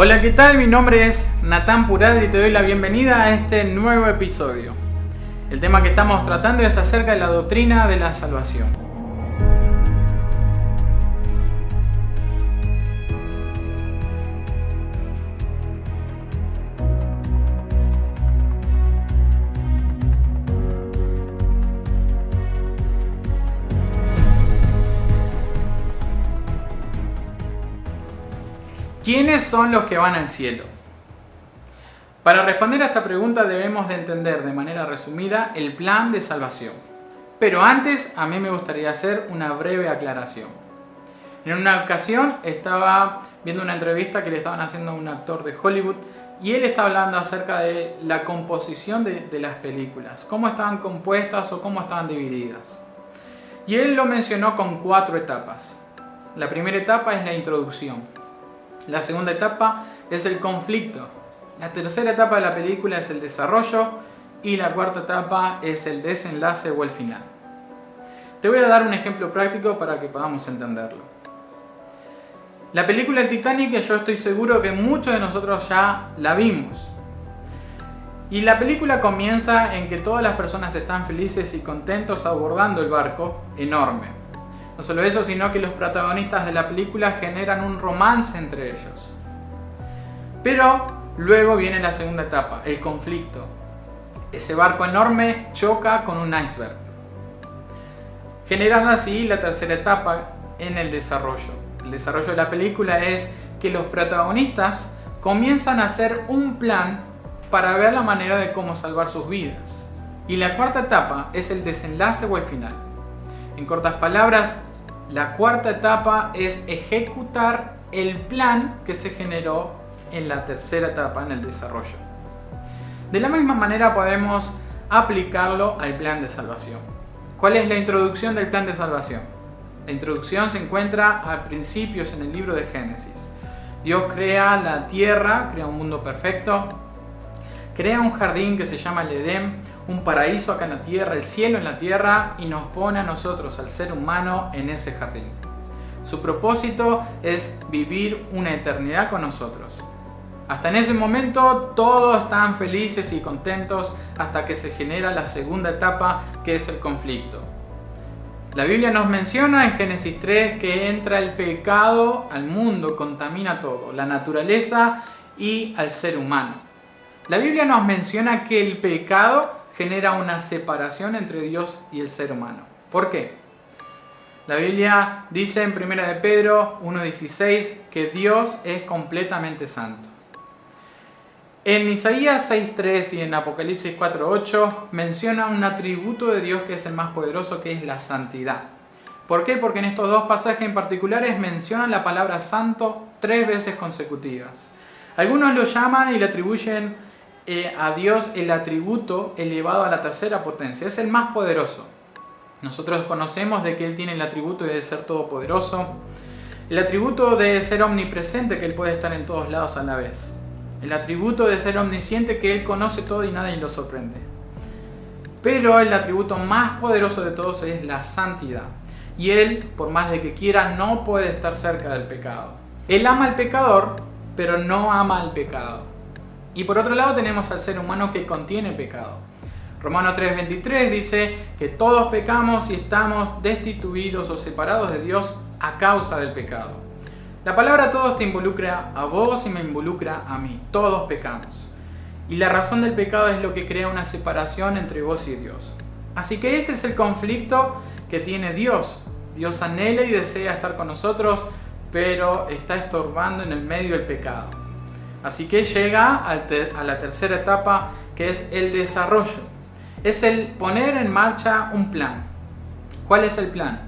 Hola, ¿qué tal? Mi nombre es Natán Purad y te doy la bienvenida a este nuevo episodio. El tema que estamos tratando es acerca de la doctrina de la salvación. ¿Quiénes son los que van al cielo? Para responder a esta pregunta debemos de entender de manera resumida el plan de salvación. Pero antes a mí me gustaría hacer una breve aclaración. En una ocasión estaba viendo una entrevista que le estaban haciendo a un actor de Hollywood y él estaba hablando acerca de la composición de las películas, cómo estaban compuestas o cómo estaban divididas. Y él lo mencionó con 4 etapas. La primera etapa es la introducción. La segunda etapa es el conflicto. La tercera etapa de la película es el desarrollo. Y la cuarta etapa es el desenlace o el final. Te voy a dar un ejemplo práctico para que podamos entenderlo. La película El Titanic, yo estoy seguro que muchos de nosotros ya la vimos. Y la película comienza en que todas las personas están felices y contentos abordando el barco enorme. No solo eso, sino que los protagonistas de la película generan un romance entre ellos. Pero luego viene la segunda etapa, el conflicto. Ese barco enorme choca con un iceberg, generando así la tercera etapa en el desarrollo. El desarrollo de la película es que los protagonistas comienzan a hacer un plan para ver la manera de cómo salvar sus vidas. Y la cuarta etapa es el desenlace o el final. En cortas palabras, la cuarta etapa es ejecutar el plan que se generó en la tercera etapa, en el desarrollo. De la misma manera podemos aplicarlo al plan de salvación. ¿Cuál es la introducción del plan de salvación? La introducción se encuentra a principios en el libro de Génesis. Dios crea la tierra, crea un mundo perfecto, crea un jardín que se llama el Edén, un paraíso acá en la tierra, el cielo en la tierra, y nos pone a nosotros, al ser humano, en ese jardín. Su propósito es vivir una eternidad con nosotros. Hasta en ese momento todos están felices y contentos hasta que se genera la segunda etapa, que es el conflicto. La Biblia nos menciona en Génesis 3 que entra el pecado al mundo, contamina todo, la naturaleza y al ser humano. La Biblia nos menciona que el pecado genera una separación entre Dios y el ser humano. ¿Por qué? La Biblia dice en 1 de Pedro 1:16 que Dios es completamente santo. En Isaías 6:3 y en Apocalipsis 4:8 menciona un atributo de Dios que es el más poderoso, que es la santidad. ¿Por qué? Porque en estos 2 pasajes en particulares mencionan la palabra santo 3 veces consecutivas. Algunos lo llaman y le atribuyen a Dios el atributo elevado a la tercera potencia. Es el más poderoso. Nosotros conocemos de que Él tiene el atributo de ser todopoderoso, el atributo de ser omnipresente, que Él puede estar en todos lados a la vez, el atributo de ser omnisciente, que Él conoce todo y nadie lo sorprende. Pero el atributo más poderoso de todos es la santidad. Y Él, por más de que quiera, no puede estar cerca del pecado. Él ama al pecador, pero no ama al pecado. Y por otro lado tenemos al ser humano que contiene pecado. Romanos 3:23 dice que todos pecamos y estamos destituidos o separados de Dios a causa del pecado. La palabra todos te involucra a vos y me involucra a mí. Todos pecamos. Y la razón del pecado es lo que crea una separación entre vos y Dios. Así que ese es el conflicto que tiene Dios. Dios anhela y desea estar con nosotros, pero está estorbando en el medio del pecado. Así que llega a la tercera etapa, que es el desarrollo. Es el poner en marcha un plan. ¿Cuál es el plan?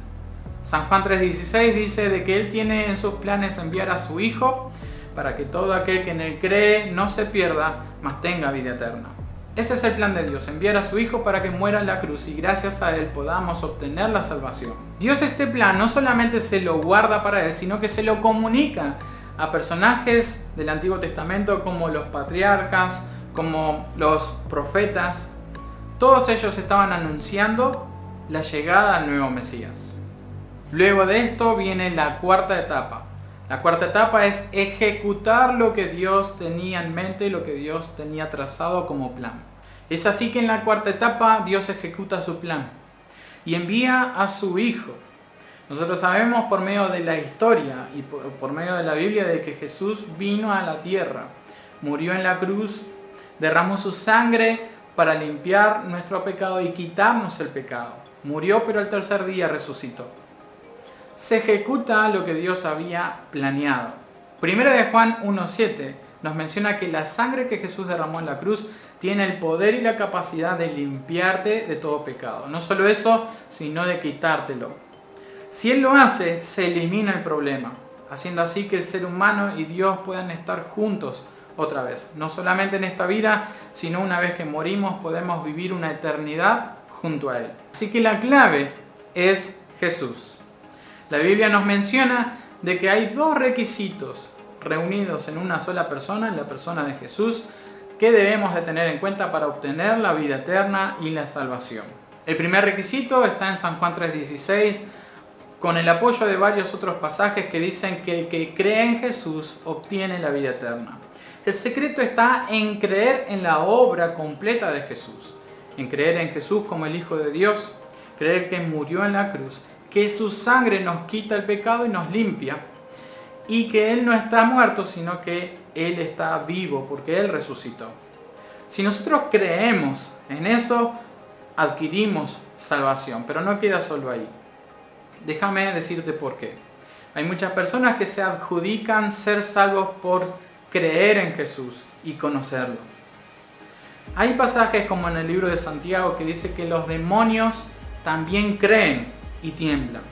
San Juan 3:16 dice de que Él tiene en sus planes enviar a su Hijo para que todo aquel que en Él cree no se pierda, mas tenga vida eterna. Ese es el plan de Dios, enviar a su Hijo para que muera en la cruz y gracias a Él podamos obtener la salvación. Dios este plan no solamente se lo guarda para Él, sino que se lo comunica a personajes del Antiguo Testamento como los patriarcas, como los profetas. Todos ellos estaban anunciando la llegada al nuevo Mesías. Luego de esto viene la cuarta etapa. La cuarta etapa es ejecutar lo que Dios tenía en mente y lo que Dios tenía trazado como plan. Es así que en la cuarta etapa Dios ejecuta su plan y envía a su Hijo. Nosotros sabemos por medio de la historia y por medio de la Biblia de que Jesús vino a la tierra, murió en la cruz, derramó su sangre para limpiar nuestro pecado y quitarnos el pecado. Murió, pero al tercer día resucitó. Se ejecuta lo que Dios había planeado. Primera de Juan 1:7 nos menciona que la sangre que Jesús derramó en la cruz tiene el poder y la capacidad de limpiarte de todo pecado. No solo eso, sino de quitártelo. Si Él lo hace, se elimina el problema, haciendo así que el ser humano y Dios puedan estar juntos otra vez. No solamente en esta vida, sino una vez que morimos podemos vivir una eternidad junto a Él. Así que la clave es Jesús. La Biblia nos menciona de que hay dos requisitos reunidos en una sola persona, en la persona de Jesús, que debemos de tener en cuenta para obtener la vida eterna y la salvación. El primer requisito está en San Juan 3:16, con el apoyo de varios otros pasajes que dicen que el que cree en Jesús obtiene la vida eterna. El secreto está en creer en la obra completa de Jesús, en creer en Jesús como el Hijo de Dios, creer que murió en la cruz, que su sangre nos quita el pecado y nos limpia, y que Él no está muerto, sino que Él está vivo, porque Él resucitó. Si nosotros creemos en eso, adquirimos salvación, pero no queda solo ahí. Déjame decirte por qué. Hay muchas personas que se adjudican ser salvos por creer en Jesús y conocerlo. Hay pasajes como en el libro de Santiago que dice que los demonios también creen y tiemblan.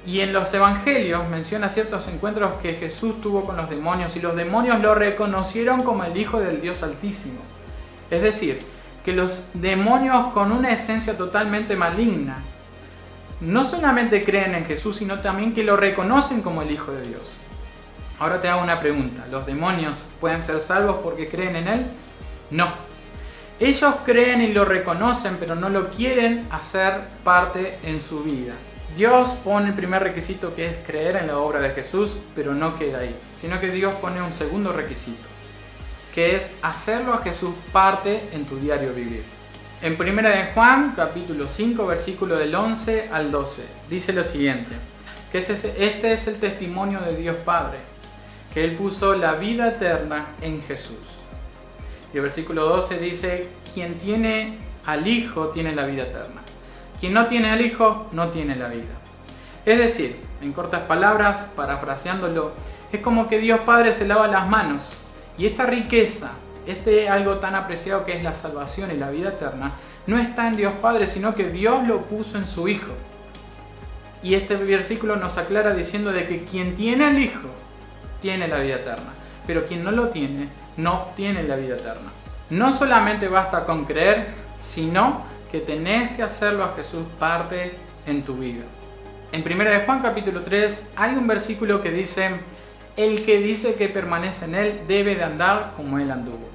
Y en los evangelios menciona ciertos encuentros que Jesús tuvo con los demonios y los demonios lo reconocieron como el Hijo del Dios Altísimo. Es decir, que los demonios con una esencia totalmente maligna no solamente creen en Jesús, sino también que lo reconocen como el Hijo de Dios. Ahora te hago una pregunta. ¿Los demonios pueden ser salvos porque creen en Él? No. Ellos creen y lo reconocen, pero no lo quieren hacer parte en su vida. Dios pone el primer requisito, que es creer en la obra de Jesús, pero no queda ahí, sino que Dios pone un segundo requisito, que es hacerlo a Jesús parte en tu diario vivir. En 1 de Juan, capítulo 5, versículo del 11 al 12, dice lo siguiente, que este es el testimonio de Dios Padre, que Él puso la vida eterna en Jesús. Y el versículo 12 dice, quien tiene al Hijo tiene la vida eterna. Quien no tiene al Hijo no tiene la vida. Es decir, en cortas palabras, parafraseándolo, es como que Dios Padre se lava las manos y esta riqueza, algo tan apreciado que es la salvación y la vida eterna, no está en Dios Padre, sino que Dios lo puso en su Hijo. Y este versículo nos aclara diciendo de que quien tiene al Hijo tiene la vida eterna, pero quien no lo tiene, no tiene la vida eterna. No solamente basta con creer, sino que tenés que hacerlo a Jesús parte en tu vida. En 1 de Juan capítulo 3 hay un versículo que dice, el que dice que permanece en Él debe de andar como Él anduvo.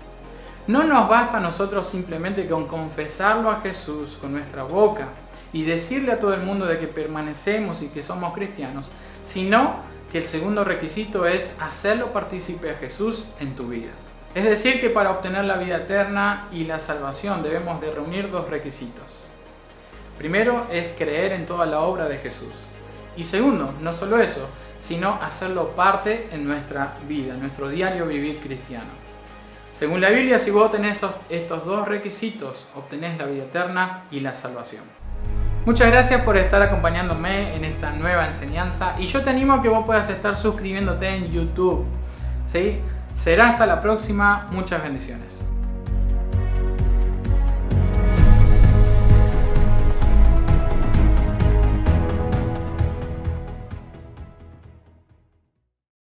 No nos basta a nosotros simplemente con confesarlo a Jesús con nuestra boca y decirle a todo el mundo de que permanecemos y que somos cristianos, sino que el segundo requisito es hacerlo partícipe a Jesús en tu vida. Es decir, que para obtener la vida eterna y la salvación debemos de reunir dos requisitos. Primero es creer en toda la obra de Jesús. Y segundo, no solo eso, sino hacerlo parte en nuestra vida, en nuestro diario vivir cristiano. Según la Biblia, si vos tenés estos dos requisitos, obtenés la vida eterna y la salvación. Muchas gracias por estar acompañándome en esta nueva enseñanza y yo te animo a que vos puedas estar suscribiéndote en YouTube. ¿Sí? Será hasta la próxima. Muchas bendiciones.